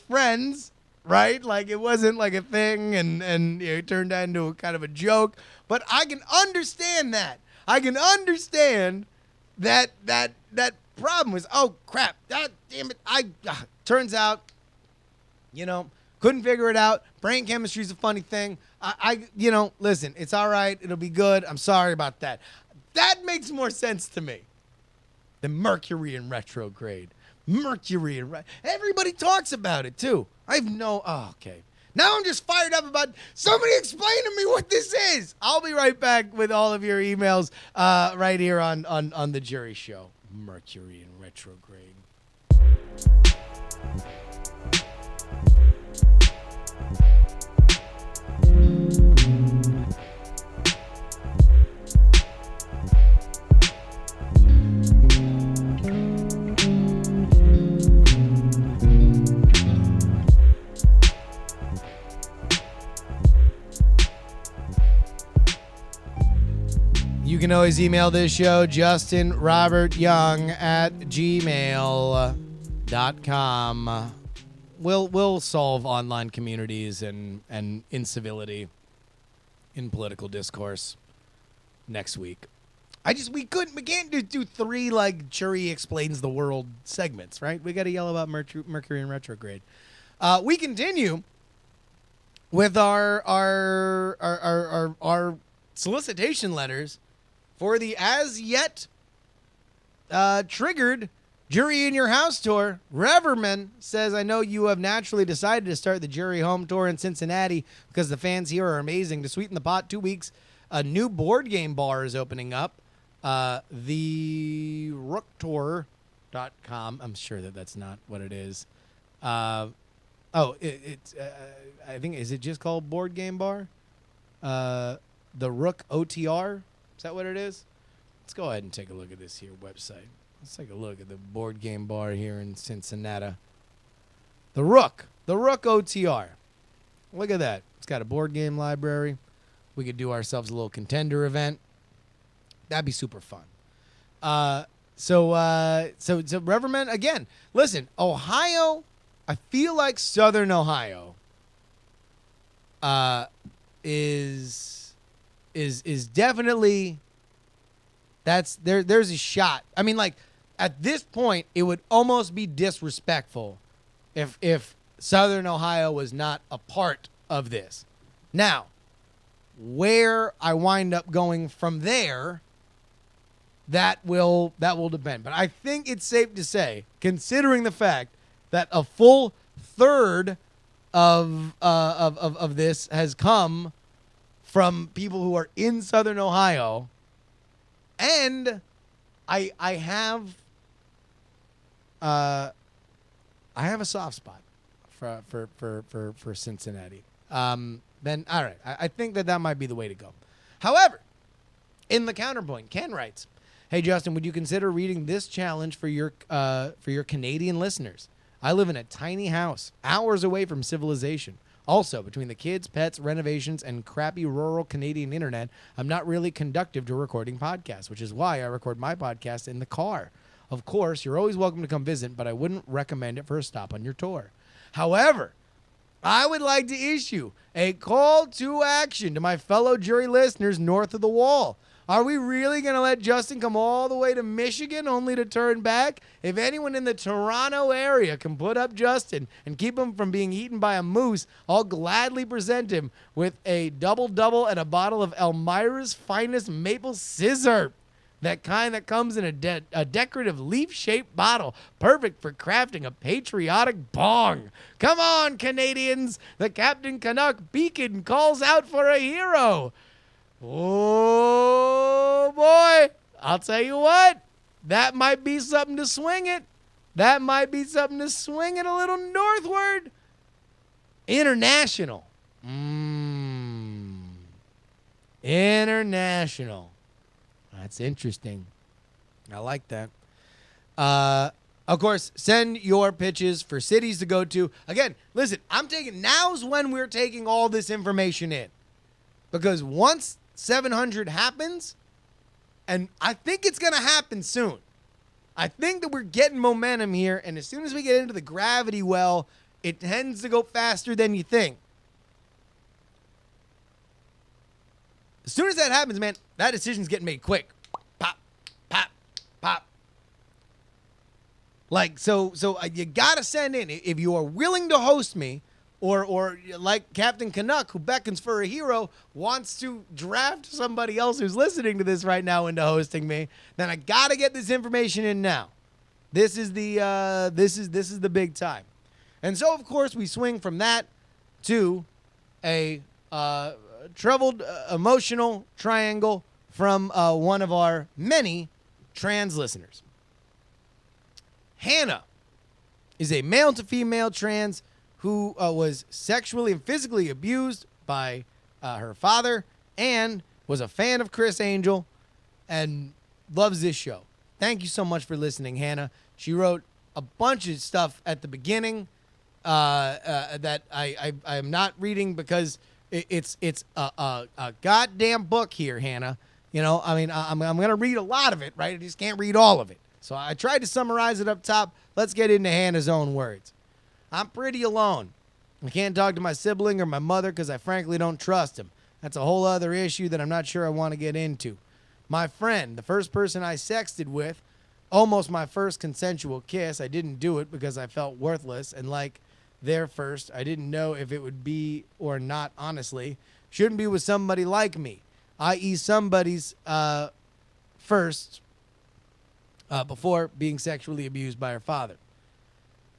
S1: friends, right? Like it wasn't like a thing and it turned into a kind of a joke. But I can understand that. I can understand that problem was, oh crap, God damn it. Turns out, couldn't figure it out. Brain chemistry is a funny thing. Listen, it's all right. It'll be good. I'm sorry about that. That makes more sense to me than Mercury in retrograde. Everybody talks about it too. Okay. Now I'm just fired up about somebody explain to me what this is. I'll be right back with all of your emails right here on the JuRY Show. Mercury in retrograde. You You can always email this show, justinrobertyoung@gmail.com. We'll solve online communities and incivility in political discourse next week. We can't do three like JuRY explains the world segments, right? We got to yell about Mercury in retrograde. We continue with our solicitation letters for the as yet triggered JuRY in Your House tour. Reverman says, I know you have naturally decided to start the JuRY home tour in Cincinnati because the fans here are amazing. To sweeten the pot, 2 weeks, a new board game bar is opening up. The rooktour.com. I'm sure that's not what it is. I think, is it just called Board Game Bar? The Rook OTR? Is that what it is? Let's go ahead and take a look at this here website. Let's take a look at the Board Game Bar here in Cincinnati. The Rook OTR. Look at that. It's got a board game library. We could do ourselves a little contender event. That'd be super fun. So Reverman, again, listen, Ohio, I feel like Southern Ohio is definitely, there's a shot. I mean, like, at this point, it would almost be disrespectful if Southern Ohio was not a part of this. Now, where I wind up going from there, that will depend. But I think it's safe to say, considering the fact that a full third of this has come from people who are in Southern Ohio, and I have a soft spot for Cincinnati. Then all right, I think that might be the way to go. However, in the counterpoint, Ken writes, "Hey Justin, would you consider reading this challenge for your Canadian listeners? I live in a tiny house, hours away from civilization. Also, between the kids, pets, renovations, and crappy rural Canadian internet, I'm not really conducive to recording podcasts, which is why I record my podcast in the car. Of course, you're always welcome to come visit, but I wouldn't recommend it for a stop on your tour. However, I would like to issue a call to action to my fellow JuRY listeners north of the wall. Are we really going to let Justin come all the way to Michigan only to turn back? If anyone in the Toronto area can put up Justin and keep him from being eaten by a moose, I'll gladly present him with a double-double and a bottle of Elmira's finest maple scissor. That kind that comes in a decorative leaf-shaped bottle, perfect for crafting a patriotic bong. Come on, Canadians! The Captain Canuck beacon calls out for a hero." Oh, boy. I'll tell you what. That might be something to swing it. That might be something to swing it a little northward. International. International. That's interesting. I like that. Of course, send your pitches for cities to go to. Again, listen, now's when we're taking all this information in. Because once 700 happens, and I think it's going to happen soon. I think that we're getting momentum here, and as soon as we get into the gravity well, it tends to go faster than you think. As soon as that happens, man, that decision's getting made quick. Pop, pop, pop. Like, so you got to send in. If you are willing to host me, or like Captain Canuck, who beckons for a hero, wants to draft somebody else who's listening to this right now into hosting me, then I got to get this information in now. This is the big time. And so, of course, we swing from that to a troubled emotional triangle from one of our many trans listeners. Hannah is a male to female trans who was sexually and physically abused by her father and was a fan of Chris Angel and loves this show. Thank you so much for listening, Hannah. She wrote a bunch of stuff at the beginning that I am not reading because it's a goddamn book here, Hannah. I mean, I'm going to read a lot of it, right? I just can't read all of it. So I tried to summarize it up top. Let's get into Hannah's own words. I'm pretty alone. I can't talk to my sibling or my mother because I frankly don't trust him. That's a whole other issue that I'm not sure I want to get into. My friend, the first person I sexted with, almost my first consensual kiss, I didn't do it because I felt worthless, and like their first, I didn't know if it would be or not, honestly. Shouldn't be with somebody like me, i.e. somebody's first before being sexually abused by her father.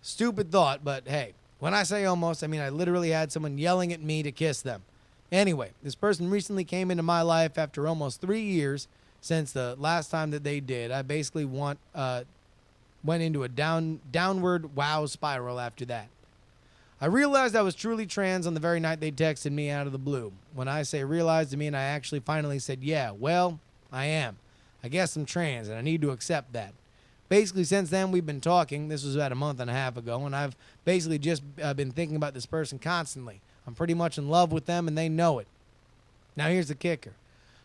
S1: Stupid thought, but hey, when I say almost, I mean I literally had someone yelling at me to kiss them. Anyway, this person recently came into my life after almost 3 years since the last time that they did. I basically went into a downward wow spiral after that. I realized I was truly trans on the very night they texted me out of the blue. When I say realized, I mean I actually finally said, yeah, well, I am. I guess I'm trans, and I need to accept that. Basically, since then, we've been talking. This was about a month and a half ago, and I've basically just been thinking about this person constantly. I'm pretty much in love with them, and they know it. Now, here's the kicker.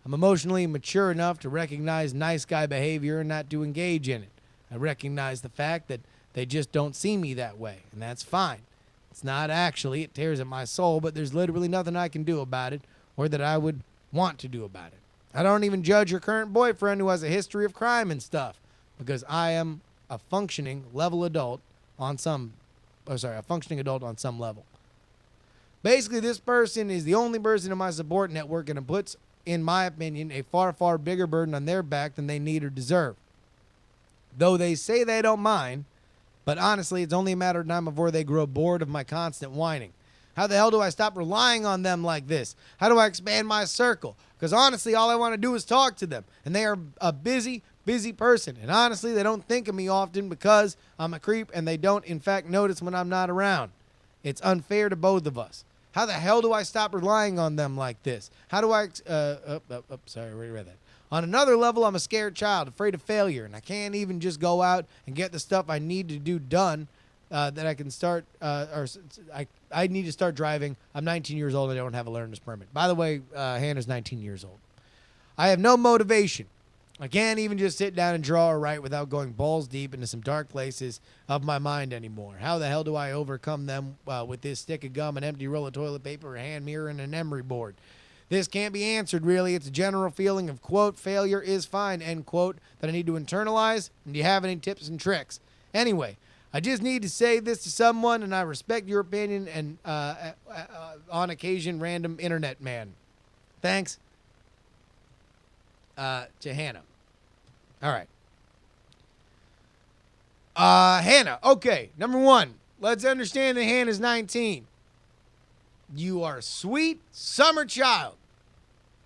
S1: I'm emotionally mature enough to recognize nice guy behavior and not to engage in it. I recognize the fact that they just don't see me that way, and that's fine. It's not actually. It tears at my soul, but there's literally nothing I can do about it or that I would want to do about it. I don't even judge your current boyfriend who has a history of crime and stuff, because I am a functioning adult on some level. Basically, this person is the only person in my support network, and it puts, in my opinion, a far, far bigger burden on their back than they need or deserve. Though they say they don't mind, but honestly, it's only a matter of time before they grow bored of my constant whining. How the hell do I stop relying on them like this? How do I expand my circle? Because honestly, all I want to do is talk to them, and they are a busy person. And honestly, they don't think of me often because I'm a creep, and they don't, in fact, notice when I'm not around. It's unfair to both of us. How the hell do I stop relying on them like this? How do I... sorry, I already read that. On another level, I'm a scared child, afraid of failure, and I can't even just go out and get the stuff I need to do done that I can start... I need to start driving. I'm 19 years old and I don't have a learner's permit. By the way, Hannah's 19 years old. I have no motivation. I can't even just sit down and draw or write without going balls deep into some dark places of my mind anymore. How the hell do I overcome them with this stick of gum, an empty roll of toilet paper, a hand mirror, and an emery board? This can't be answered, really. It's a general feeling of, quote, failure is fine, end quote, that I need to internalize. And do you have any tips and tricks? Anyway, I just need to say this to someone, and I respect your opinion and, on occasion, random internet man. Thanks. To Hannah. All right. Hannah. Okay. Number one, let's understand that Hannah's 19. You are a sweet summer child.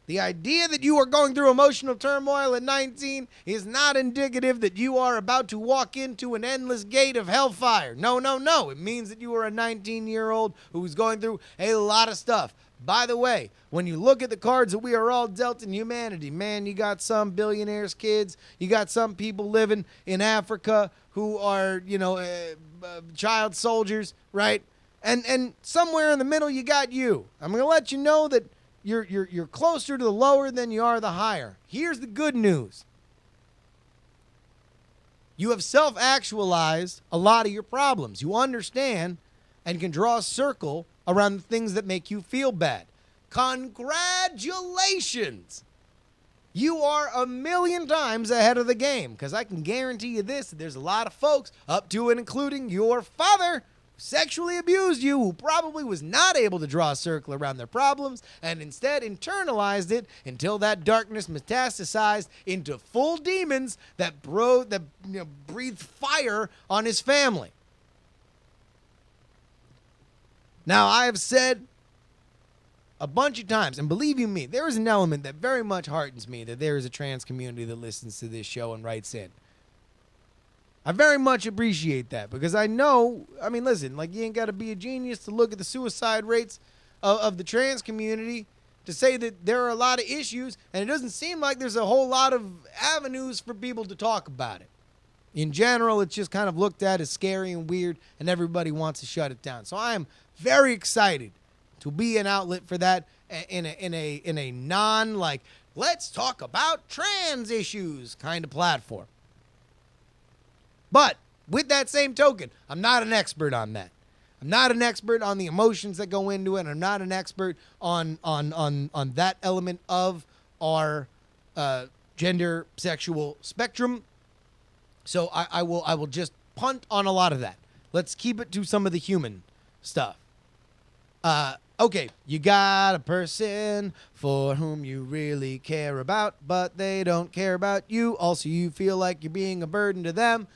S1: The idea that you are going through emotional turmoil at 19 is not indicative that you are about to walk into an endless gate of hellfire. No, no, no. It means that you are a 19-year-old who's going through a lot of stuff. By the way, when you look at the cards that we are all dealt in humanity, man, you got some billionaires' kids, you got some people living in Africa who are, child soldiers, right? And somewhere in the middle, you got you. I'm going to let you know that you're closer to the lower than you are the higher. Here's the good news. You have self-actualized a lot of your problems. You understand and can draw a circle around the things that make you feel bad. Congratulations! You are a million times ahead of the game, because I can guarantee you this, that there's a lot of folks, up to and including your father, sexually abused you, who probably was not able to draw a circle around their problems and instead internalized it until that darkness metastasized into full demons that breathed fire on his family. Now, I have said a bunch of times, and believe you me, there is an element that very much heartens me that there is a trans community that listens to this show and writes in. I very much appreciate that, because I know, listen, you ain't got to be a genius to look at the suicide rates of the trans community to say that there are a lot of issues, and it doesn't seem like there's a whole lot of avenues for people to talk about it. In general, it's just kind of looked at as scary and weird, and everybody wants to shut it down. So I am very excited to be an outlet for that in a non let's talk about trans issues kind of platform. But with that same token, I'm not an expert on that. I'm not an expert on the emotions that go into it. I'm not an expert on that element of our gender sexual spectrum. So I will just punt on a lot of that. Let's keep it to some of the human stuff. Okay, you got a person for whom you really care about, but they don't care about you. Also, you feel like you're being a burden to them.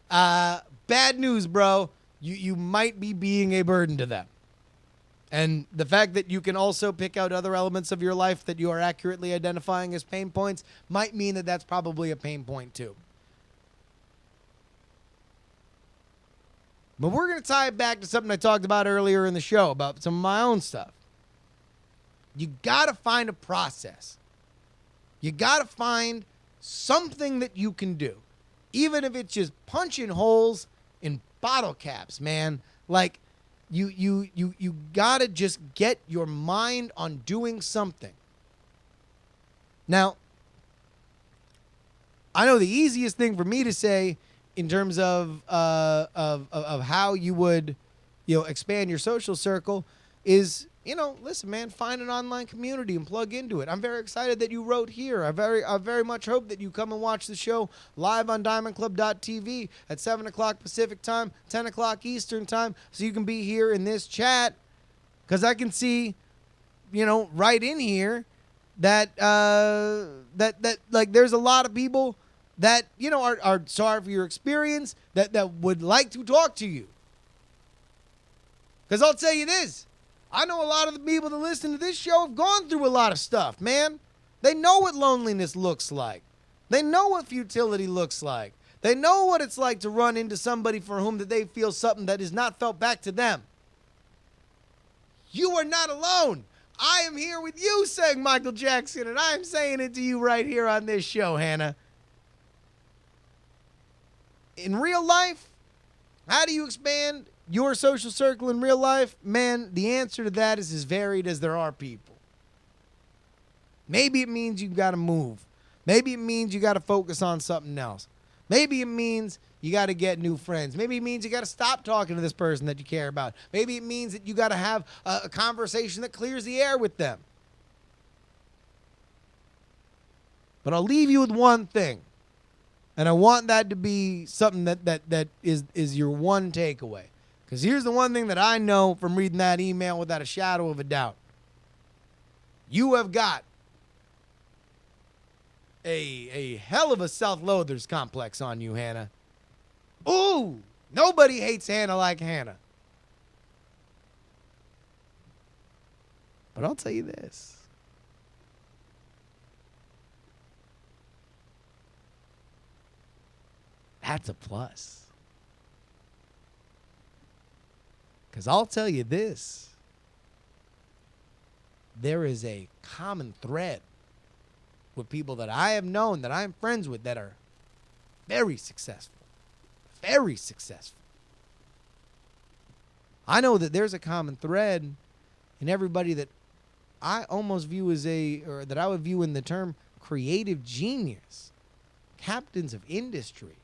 S1: Bad news, bro. You might be being a burden to them. And the fact that you can also pick out other elements of your life that you are accurately identifying as pain points might mean that that's probably a pain point too. But we're going to tie it back to something I talked about earlier in the show about some of my own stuff. You got to find a process. You got to find something that you can do. Even if it's just punching holes in bottle caps, man. Like, you got to just get your mind on doing something. Now, I know the easiest thing for me to say in terms of how you would, expand your social circle is, listen, man, find an online community and plug into it. I'm very excited that you wrote here. I very much hope that you come and watch the show live on diamondclub.tv at 7 o'clock Pacific time, 10 o'clock Eastern time, so you can be here in this chat, because I can see, right in here that like there's a lot of people that, are sorry for your experience, that would like to talk to you. Because I'll tell you this, I know a lot of the people that listen to this show have gone through a lot of stuff, man. They know what loneliness looks like. They know what futility looks like. They know what it's like to run into somebody for whom that they feel something that is not felt back to them. You are not alone. I am here with you, saying Michael Jackson, and I am saying it to you right here on this show, Hannah. In real life, how do you expand your social circle in real life? Man, the answer to that is as varied as there are people. Maybe it means you've got to move. Maybe it means you got to focus on something else. Maybe it means you got to get new friends. Maybe it means you got to stop talking to this person that you care about. Maybe it means that you got to have a conversation that clears the air with them. But I'll leave you with one thing. And I want that to be something that is your one takeaway. Because here's the one thing that I know from reading that email without a shadow of a doubt. You have got a hell of a self-loathers complex on you, Hannah. Ooh, nobody hates Hannah like Hannah. But I'll tell you this. That's a plus. Because I'll tell you this. There is a common thread with people that I have known, that I'm friends with, that are very successful. Very successful. I know that there's a common thread in everybody that I almost view as or that I would view in the term creative genius. Captains of industry.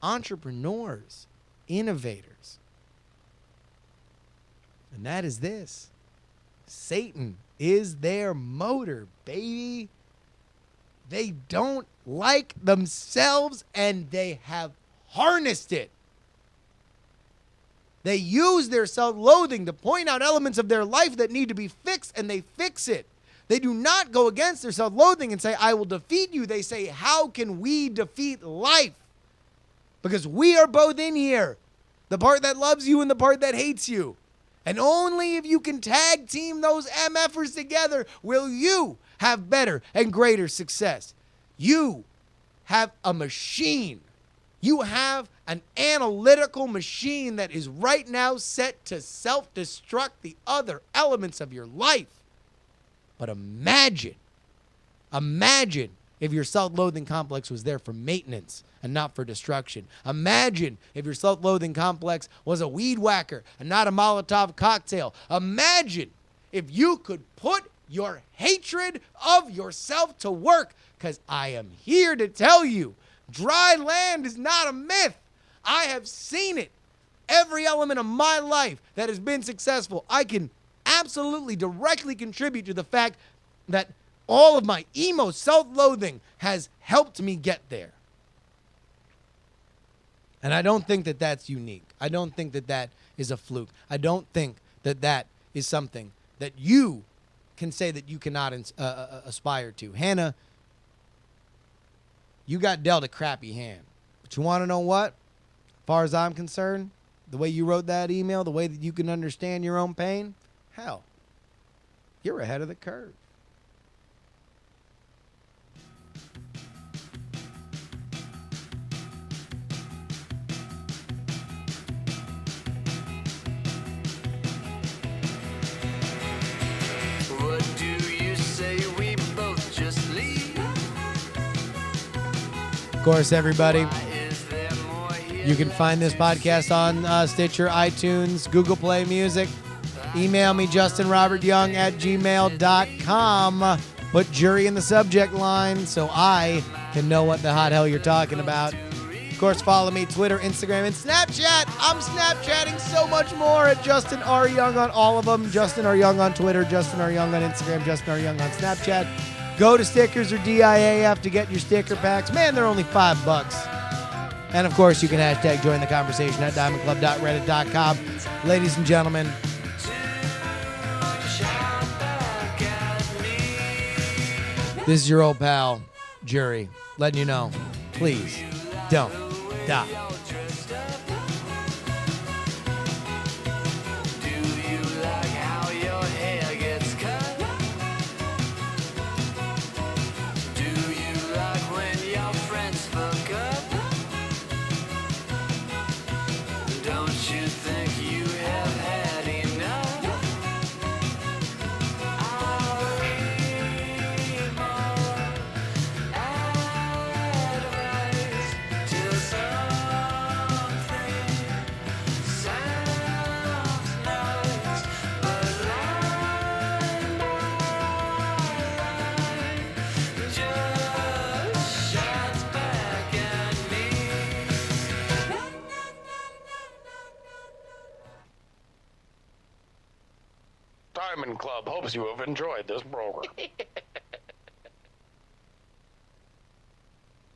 S1: Entrepreneurs, innovators. And that is this. Satan is their motor, baby. They don't like themselves, and they have harnessed it. They use their self-loathing to point out elements of their life that need to be fixed, and they fix it. They do not go against their self-loathing and say, I will defeat you. They say, how can we defeat life? Because we are both in here. The part that loves you and the part that hates you. And only if you can tag team those MFers together will you have better and greater success. You have a machine. You have an analytical machine that is right now set to self-destruct the other elements of your life. But imagine if your self-loathing complex was there for maintenance and not for destruction. Imagine if your self-loathing complex was a weed whacker and not a Molotov cocktail. Imagine if you could put your hatred of yourself to work, because I am here to tell you, dry land is not a myth. I have seen it. Every element of my life that has been successful, I can absolutely directly contribute to the fact that all of my emo self-loathing has helped me get there. And I don't think that that's unique. I don't think that that is a fluke. I don't think that that is something that you can say that you cannot aspire to. Hannah, you got dealt a crappy hand. But you want to know what? As far as I'm concerned, the way you wrote that email, the way that you can understand your own pain, hell, you're ahead of the curve.
S3: What do you say we both just leave?
S1: Of course, everybody,
S3: Is there more here?
S1: you can find this podcast on Stitcher, iTunes, Google Play Music. Email me, justinrobertyoung@gmail.com. Put JuRY in the subject line so I can know what the hot hell you're talking about. Of course, follow me, Twitter, Instagram, and Snapchat. I'm Snapchatting so much more at Justin R. Young on all of them. Justin R. Young on Twitter, Justin R. Young on Instagram, Justin R. Young on Snapchat. Go to Stickers or DIAF to get your sticker packs. Man, they're only $5. And, of course, you can hashtag join the conversation at diamondclub.reddit.com. Ladies and gentlemen, this is your old pal, JuRY, letting you know, please don't die.
S3: Do you like how your hair gets cut? Do you like when your friends fuck up? Don't you think you have had enough? I'll read more advice till something sounds nice, but line by line just shines back at me.
S4: Diamond Club hopes you have enjoyed this program.